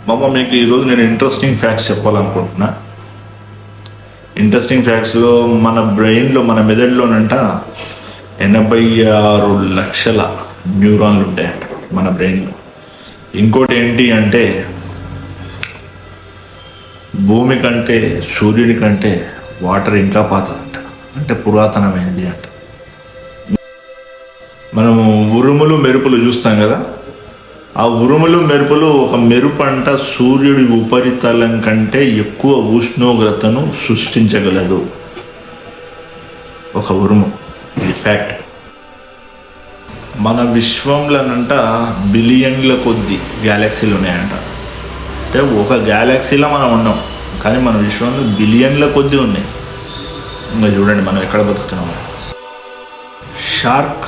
మీకు ఈరోజు నేను ఇంట్రెస్టింగ్ ఫ్యాక్ట్స్ చెప్పాలనుకుంటున్నా. ఇంట్రెస్టింగ్ ఫ్యాక్ట్స్లో మన బ్రెయిన్లో, మన మెదడులోనంట 86 లక్షల న్యూరాన్లు ఉంటాయంట మన బ్రెయిన్లో. ఇంకోటి ఏంటి అంటే, భూమి కంటే సూర్యుని కంటే వాటర్ ఇంకా పాతదంట, అంటే పురాతనమైనది అంట. మనము ఉరుములు మెరుపులు చూస్తాం కదా, ఆ ఉరుములు మెరుపులు, ఒక మెరుపు అంట సూర్యుడి ఉపరితలం కంటే ఎక్కువ ఉష్ణోగ్రతను సృష్టించగలదు. ఒక ఉరుము, ఇది ఫ్యాక్ట్. మన విశ్వంలోనంట బిలియన్ల కొద్ది గ్యాలక్సీలు ఉన్నాయంట. అంటే ఒక గ్యాలక్సీలో మనం ఉన్నాం, కానీ మన విశ్వంలో బిలియన్ల కొద్ది ఉన్నాయి. ఇంకా చూడండి మనం ఎక్కడ బతుకుతున్నాము. షార్క్